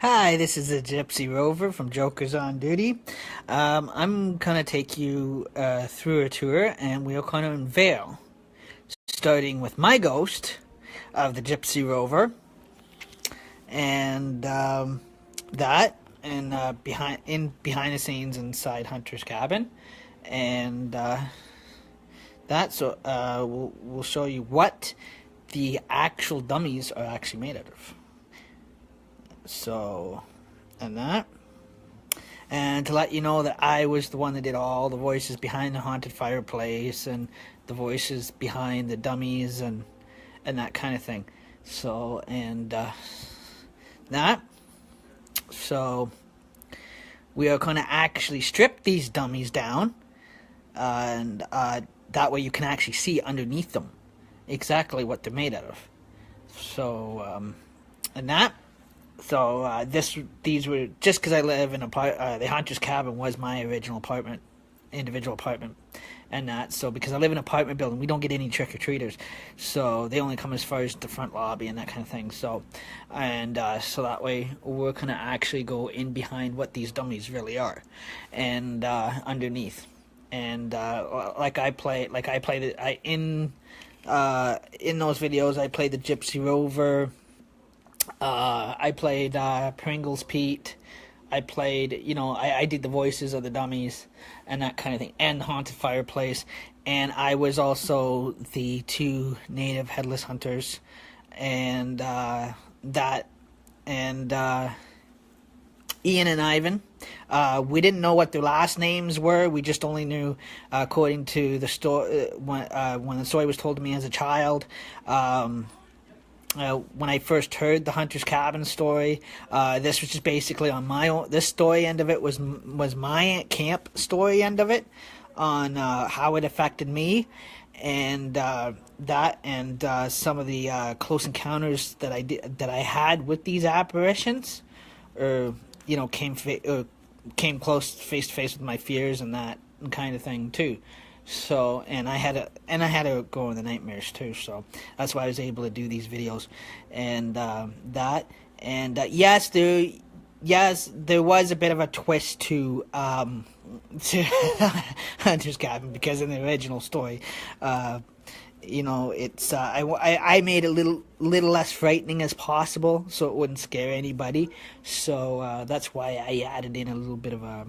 Hi, this is the Gypsy Rover from Jokers on Duty. I'm gonna take you through a tour, and we're gonna unveil, starting with my ghost of the Gypsy Rover, and that, and behind the scenes inside Hunter's cabin, and that. So we'll show you what the actual dummies are actually made out of. So, and that. And to let you know that I was the one that did all the voices behind the haunted fireplace and the voices behind the dummies and that kind of thing. So, and that. So, we are going to actually strip these dummies down, and that way you can actually see underneath them exactly what they're made out of. So, and that. So these were just because I live in the Hunter's cabin was my original apartment, individual apartment, and that. So because I live in an apartment building, we don't get any trick or treaters, so they only come as far as the front lobby and that kind of thing. So, and so that way we're gonna actually go in behind what these dummies really are, and underneath, and in those videos I played the Gypsy Rover. I played Pringles Pete. I played, I did the voices of the dummies and that kind of thing, and the haunted fireplace. And I was also the two native headless hunters, and that, and Ian and Ivan. We didn't know what their last names were. We just only knew, according to the story, when the story was told to me as a child. When I first heard the Hunter's Cabin story, this was just basically on my own. This story end of it was my camp story end of it, on how it affected me, and that, and some of the close encounters that I had with these apparitions, or came close face to face with my fears and that kind of thing too. So, and I had to go in the nightmares too. So that's why I was able to do these videos, and that, and yes, there was a bit of a twist to Hunter's Cabin, because in the original story, it's I made it a little less frightening as possible, so it wouldn't scare anybody. So that's why I added in a little bit of a.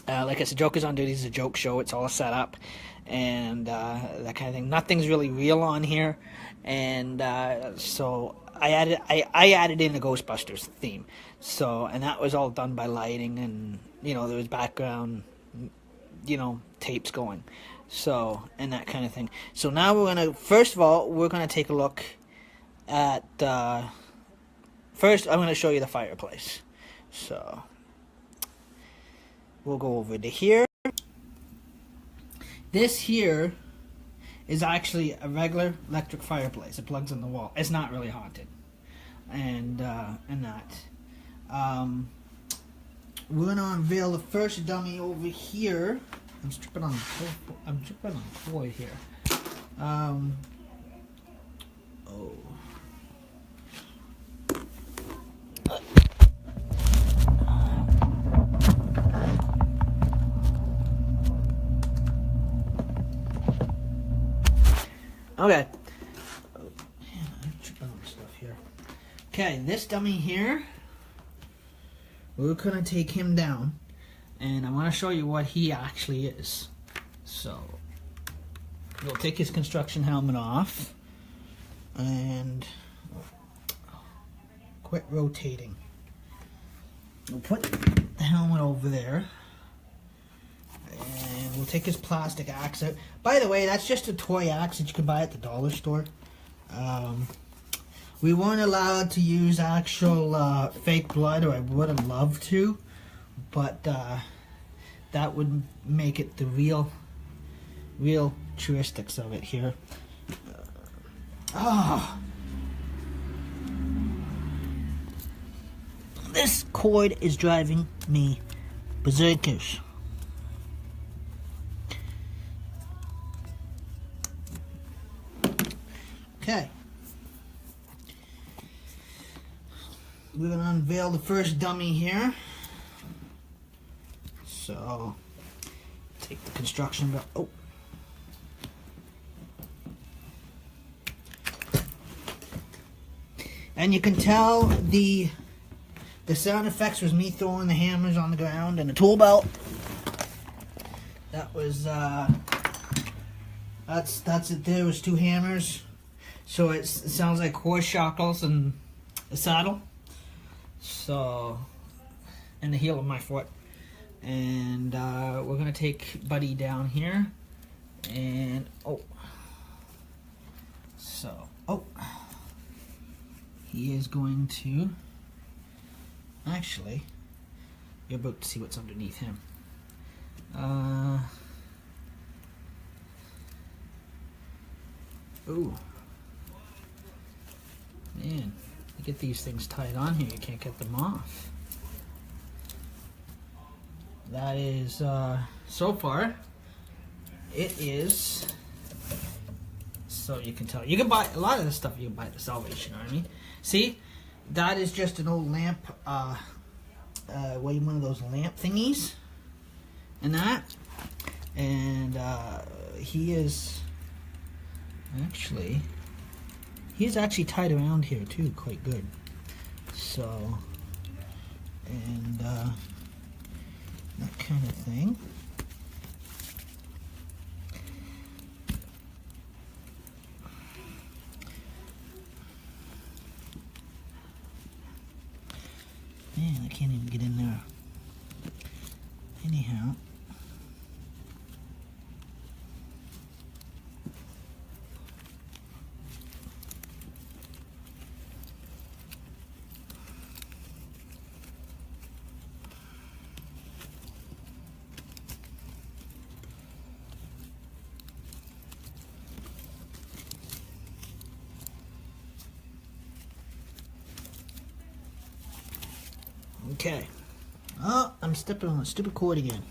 Like I said, Jokers on Duty is a joke show. It's all set up, and that kind of thing. Nothing's really real on here, and so I added in the Ghostbusters theme. So, and that was all done by lighting, and there was background, tapes going. So, and that kind of thing. So now first of all, we're gonna take a look at. First, I'm gonna show you the fireplace. So. We'll go over to here. This here is actually a regular electric fireplace. It plugs in the wall. It's not really haunted, and that. We're gonna unveil the first dummy over here. I'm stripping on Floyd here. Oh. Okay. Oh, man, I'm tripping on stuff here. Okay, this dummy here, we're gonna take him down, and I want to show you what he actually is. So, we'll take his construction helmet off, and quit rotating. We'll put the helmet over there. And we'll take his plastic axe out. By the way, that's just a toy axe that you can buy at the dollar store. We weren't allowed to use actual fake blood, or I would have loved to, but that would make it the real truistics of it here. This cord is driving me berserkers. Okay. we're gonna unveil the first dummy here. So take the construction belt. Oh. And you can tell the sound effects was me throwing the hammers on the ground and the tool belt. That was that's it. There was 2 hammers, so it sounds like horse shackles and a saddle. So, and the heel of my foot. And we're gonna take Buddy down here, and he is going to. Actually, you're about to see what's underneath him. Ooh. Man, you get these things tied on here, you can't get them off. That is, so far, it is, so you can tell. You can buy, a lot of this stuff you can buy at the Salvation Army. See? That is just an old lamp, one of those lamp thingies, and that, and he is actually tied around here too, quite good. So, and that kind of thing. Man, I can't even get in there. Anyhow. Okay. Oh, I'm stepping on a stupid cord again.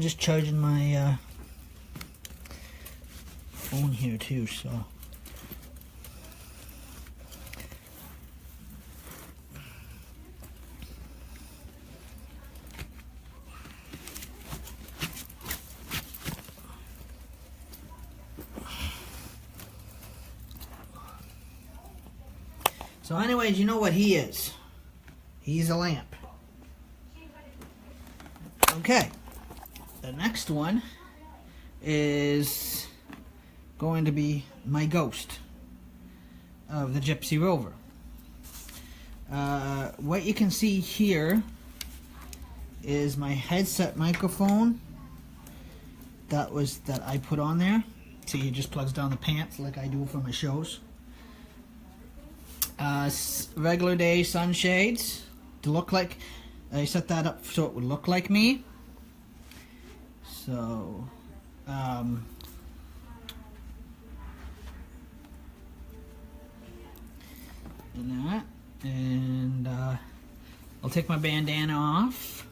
Just charging my phone here too, so. So anyways, you know what he is. He's a lamp. Okay. The next one is going to be my ghost of the Gypsy Rover. What you can see here is my headset microphone that I put on there. See, it just plugs down the pants like I do for my shows. Regular day sunshades to look like. I set that up so it would look like me. So, and that, and I'll take my bandana off.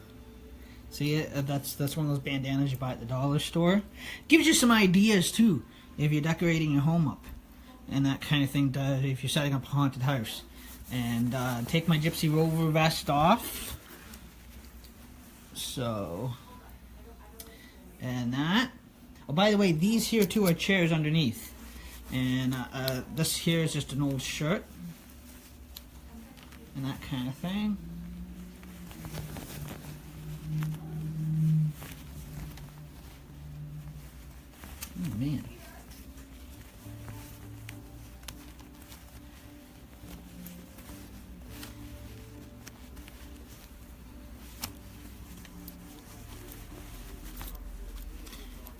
See, that's one of those bandanas you buy at the dollar store. Gives you some ideas too if you're decorating your home up and that kind of thing. If you're setting up a haunted house, and take my Gypsy Rover vest off. So, and that. Oh, by the way, these here too are chairs underneath, and this here is just an old shirt and that kind of thing. Oh man.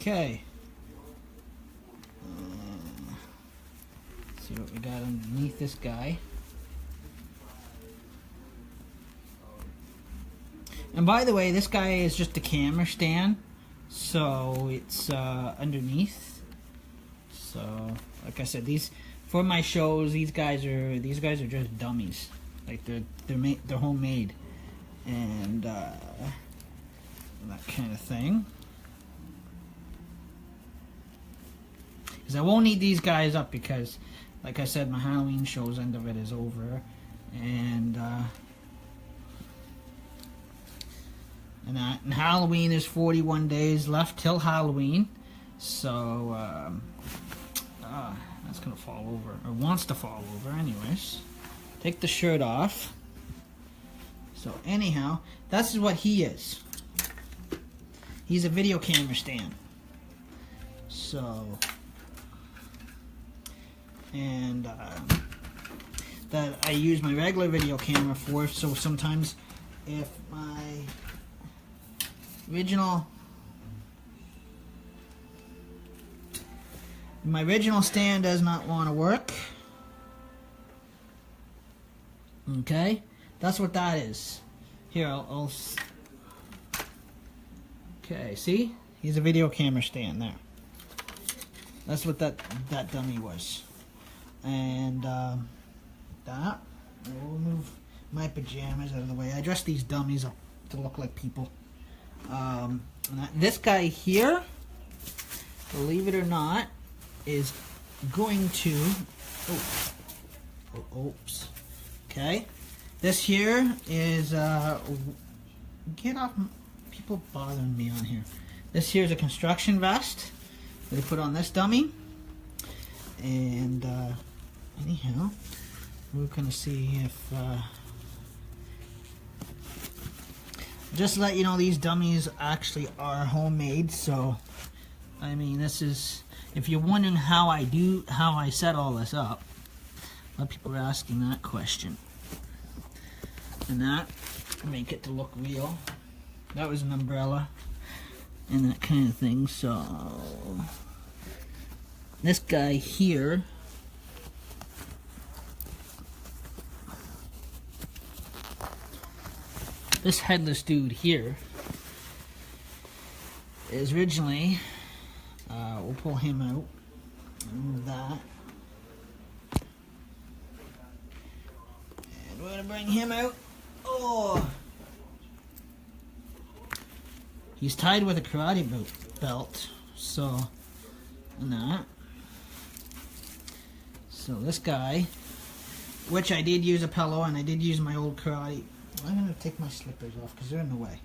Okay. See what we got underneath this guy. And by the way, this guy is just a camera stand, so it's underneath. So, like I said, these for my shows, these guys are just dummies. Like they're homemade, and that kind of thing. Because I won't need these guys up because, like I said, my Halloween show's end of it is over. And and Halloween, there's 41 days left till Halloween. So that's gonna fall over, or wants to fall over anyways. Take the shirt off. So anyhow, that's what he is. He's a video camera stand. So, and that I use my regular video camera for. So sometimes if my original stand does not want to work, okay, that's what that is. Here, okay, see? He's a video camera stand there. That's what that dummy was. And that, we'll move my pajamas out of the way. I dress these dummies up to look like people. This guy here, believe it or not, is going to, oops, okay. This here is, get off, people bothering me on here. This here is a construction vest that I put on this dummy. And, anyhow, we're gonna see if, just to let you know, these dummies actually are homemade. So, I mean, this is, if you're wondering how I set all this up, a lot of people are asking that question. And that, make it to look real. That was an umbrella and that kind of thing. So this guy here, this headless dude here, is originally, we'll pull him out, remove that, and we're gonna bring him out. Oh, he's tied with a karate belt, so, and that. So this guy, which I did use a pillow, and I did use my old karate. I'm gonna take my slippers off because they're in the way.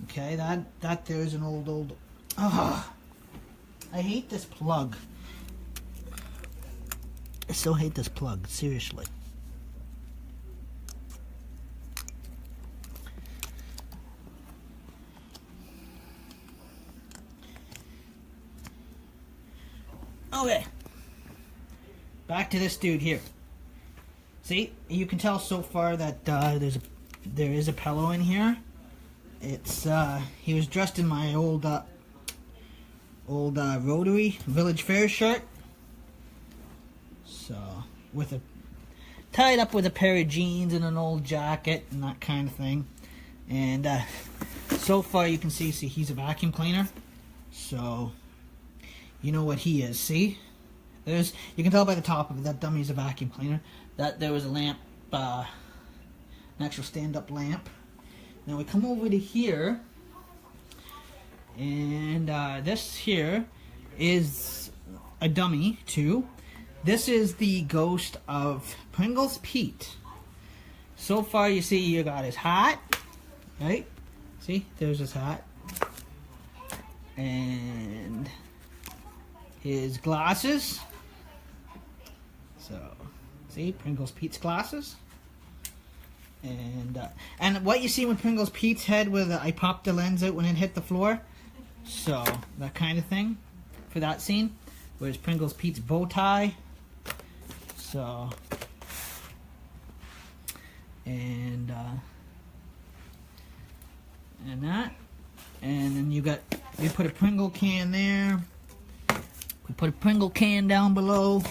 Okay, that there's an old. Oh, I hate this plug. I so hate this plug, seriously. Okay, back to this dude here. See, you can tell so far that there is a pillow in here. It's he was dressed in my old Rotary Village Fair shirt. So tied up with a pair of jeans and an old jacket and that kind of thing. And so far you can see he's a vacuum cleaner. So you know what he is. See, you can tell by the top of it that dummy's a vacuum cleaner. That there was a lamp, an actual stand-up lamp. Now we come over to here, and this here is a dummy too. This is the ghost of Pringles Pete. So far, you see, you got his hat, right? See, there's his hat, and his glasses. So, see, Pringles Pete's glasses. And what you see with Pringles Pete's head, where I popped the lens out when it hit the floor. So, that kind of thing for that scene. Where's Pringles Pete's bow tie. So, and that. And then we put a Pringle can there. We put a Pringle can down below.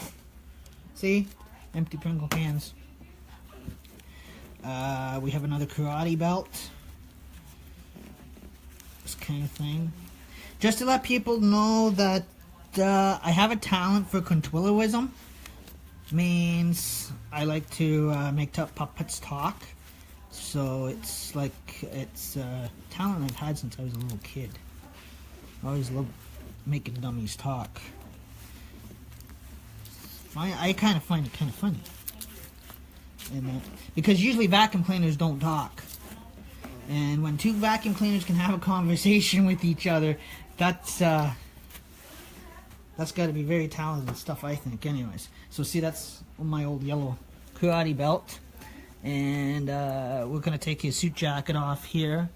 See? Empty Pringle cans. We have another karate belt. This kind of thing. Just to let people know that I have a talent for controllerism. Means I like to make puppets talk. So it's a talent I've had since I was a little kid. I always loved making dummies talk. I kind of find it kind of funny. Because usually vacuum cleaners don't talk. And when two vacuum cleaners can have a conversation with each other, that's got to be very talented stuff, I think. Anyways, so see, that's my old yellow karate belt, and we're gonna take his suit jacket off here.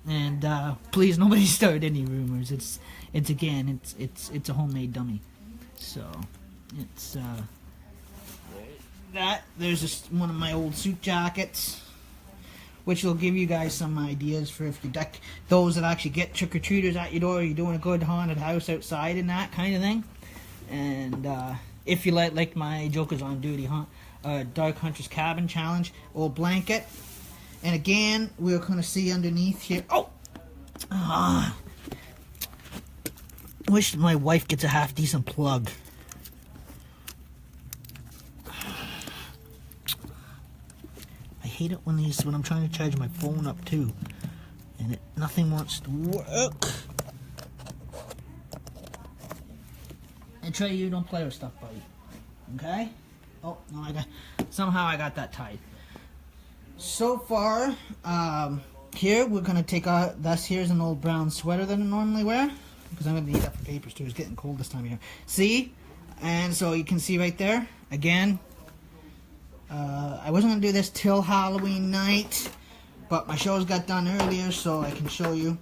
And please, nobody start any rumors. It's a homemade dummy. So it's there's just one of my old suit jackets, which will give you guys some ideas for if you deck those that actually get trick-or-treaters at your door, you're doing a good haunted house outside and that kind of thing. And if you like my Jokers on Duty Dark Hunter's Cabin Challenge, old blanket. And again, we're going to see underneath here. I wish my wife gets a half-decent plug. I hate it when I'm trying to charge my phone up too, and nothing wants to work. And Trey, you don't play with stuff, buddy. Okay? Oh no, somehow I got that tied. So far, here we're gonna take out. Here's an old brown sweater that I normally wear, because I'm gonna need that for papers too. It's getting cold this time of year. See, and so you can see right there again. I wasn't gonna do this till Halloween night, but my shows got done earlier, so I can show you.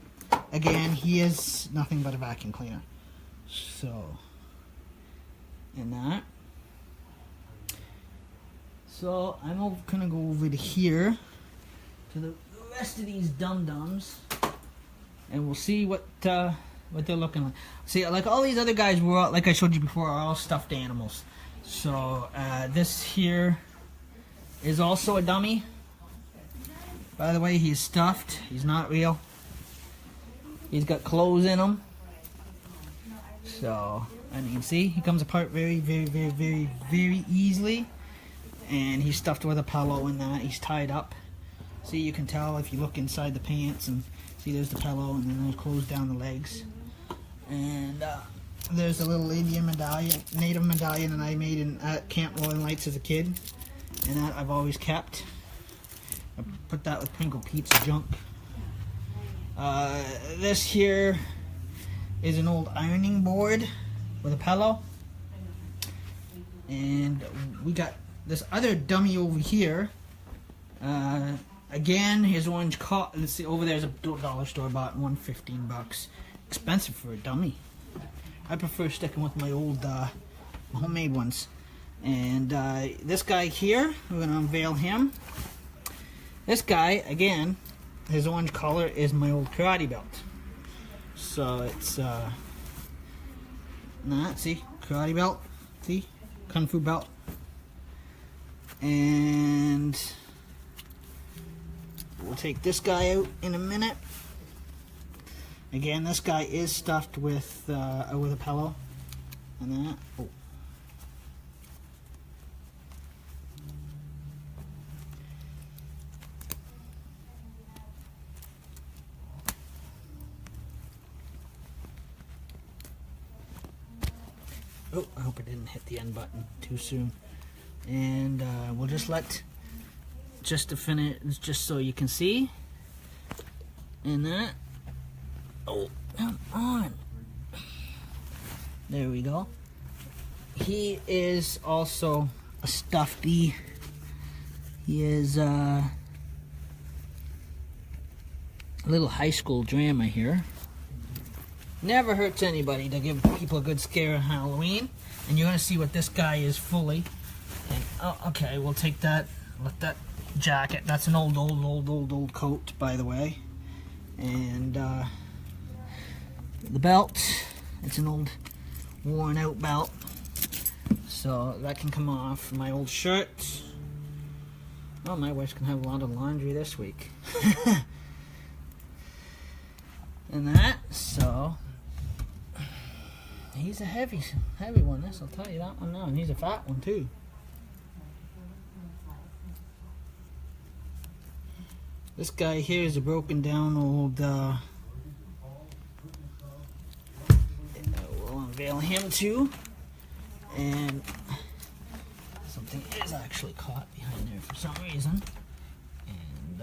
Again, he is nothing but a vacuum cleaner. So, and that. So I'm gonna go over to here to the rest of these dum-dums, and we'll see what they're looking like. See, like all these other guys were all, like I showed you before, are all stuffed animals. So this here is also a dummy. By the way, he's stuffed. He's not real. He's got clothes in him. So, I mean, see, he comes apart very, very, very, very, very easily. And he's stuffed with a pillow and that. He's tied up. See, you can tell if you look inside the pants and see there's the pillow and then there's clothes down the legs. And there's a little Indian medallion, native medallion that I made at Camp Rolling Lights as a kid. And that I've always kept. I put that with Pringle Pete's junk. This here is an old ironing board with a pillow. And we got this other dummy over here. Again, his orange let's see, over there's a dollar store bought one, $15. Expensive for a dummy. I prefer sticking with my old homemade ones. And this guy here, we're going to unveil him. This guy, again, his orange collar is my old karate belt. So it's see, karate belt, see, kung fu belt. And we'll take this guy out in a minute. Again, this guy is stuffed with a pillow and that. Oh, I hope I didn't hit the end button too soon. And we'll just to finish, just so you can see. And that. Oh, come on. There we go. He is also a stuffy. He is a little high school drama here. Never hurts anybody to give people a good scare on Halloween. And you're going to see what this guy is fully. And, oh, okay, we'll take that, let that jacket. That's an old coat, by the way. And the belt, it's an old worn out belt. So that can come off. My old shirt. Oh, my wife's going to have a lot of laundry this week. And that, so... He's a heavy one, this, I'll tell you that one now. And he's a fat one, too. This guy here is a broken down old, we'll unveil him, too. And something is actually caught behind some reason. And,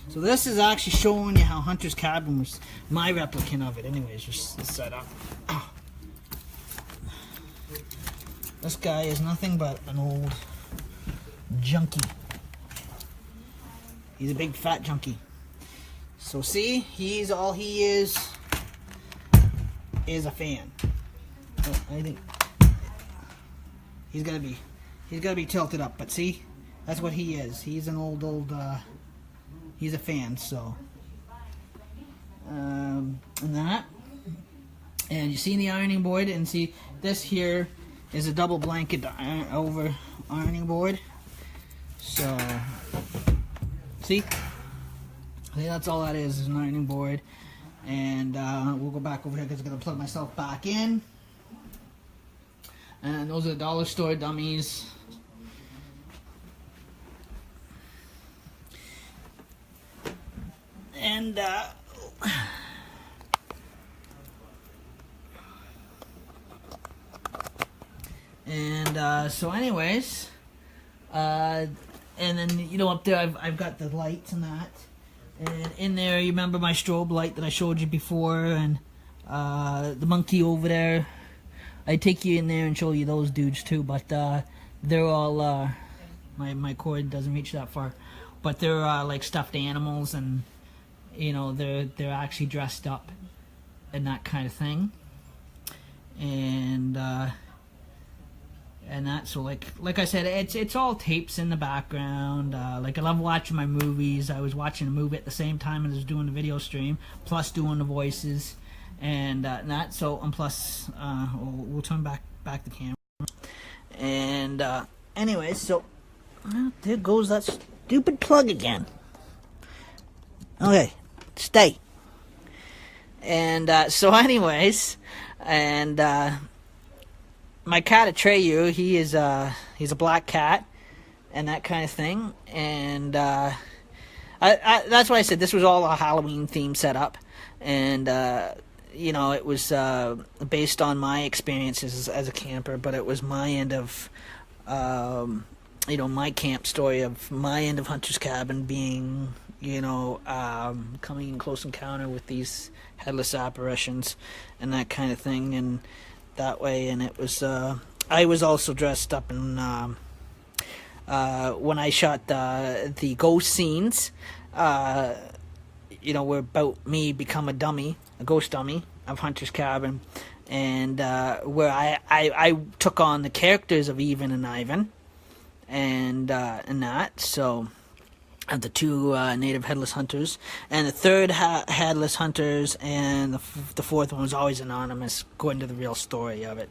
so this is actually showing you how Hunter's Cabin was my replicant of it. Anyways, just set up. This guy is nothing but an old junkie. He's a big fat junkie. So see, he's all he is a fan. I think he's gotta be tilted up, but see, that's what he is. He's an old he's a fan. So and that, and you see the ironing board, and see this here is a double blanket over ironing board. So see, that's all that is an ironing board. And we'll go back over here because I'm going to plug myself back in. And those are the dollar store dummies. And so anyways, and then, you know, up there I've got the lights and that. And in there, you remember my strobe light that I showed you before, and the monkey over there. I take you in there and show you those dudes too, but they're all my cord doesn't reach that far, but they're like stuffed animals, and you know, they're actually dressed up and that kind of thing. And that, so like I said, it's all tapes in the background. Like, I love watching my movies. I was watching a movie at the same time as I was doing the video stream, plus doing the voices and that. So, and plus we'll turn back the camera. And anyways, so there goes that stupid plug again. Okay, stay. And so anyways, and my cat Atreyu, he's a black cat, and that kind of thing. And that's why I said this was all a Halloween theme setup, and you know, it was based on my experiences as a camper, but it was my end of you know, my camp story of my end of Hunter's Cabin being, you know, coming in close encounter with these headless apparitions and that kind of thing. And that way, and it was I was also dressed up in when I shot the ghost scenes, you know, were about me become a ghost dummy of Hunter's Cabin, and where I took on the characters of Even and Ivan, and that, so of the two native headless hunters, and the third headless hunters, and the fourth one was always anonymous, according to the real story of it.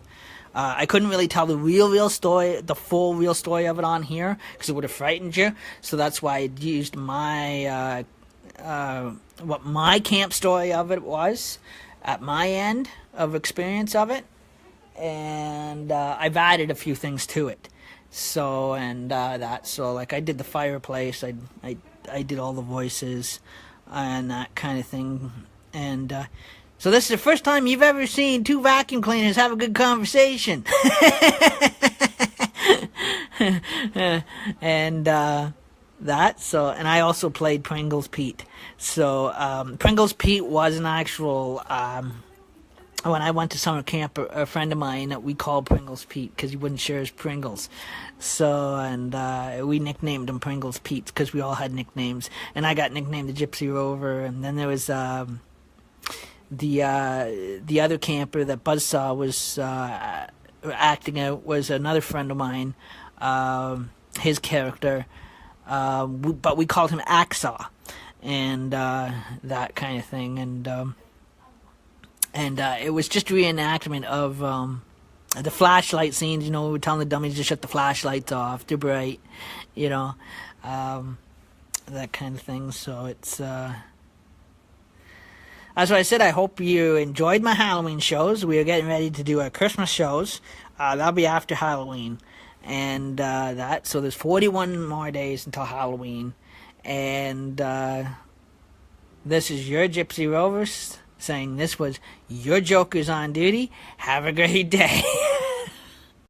I couldn't really tell the real story, the full real story of it on here, because it would have frightened you. So that's why I used my what my camp story of it was at my end of experience of it, and I've added a few things to it. So, and that, so like I did the fireplace, I did all the voices and that kind of thing. And so this is the first time you've ever seen two vacuum cleaners have a good conversation. And that, so, and I also played Pringles Pete. So Pringles Pete was an actual when I went to summer camp, a friend of mine that we called Pringles Pete because he wouldn't share his Pringles. So, and we nicknamed him Pringles Pete because we all had nicknames. And I got nicknamed the Gypsy Rover. And then there was the other camper that Buzzsaw was acting out was another friend of mine, his character. But we called him Axaw, and that kind of thing. And it was just a reenactment of the flashlight scenes. You know, we were telling the dummies to shut the flashlights off, they're bright, you know, that kind of thing. So it's that's what I said. I hope you enjoyed my Halloween shows. We are getting ready to do our Christmas shows. That'll be after Halloween, and that. So there's 41 more days until Halloween, and this is your Gypsy Rovers saying this was your Joker's on duty. Have a great day.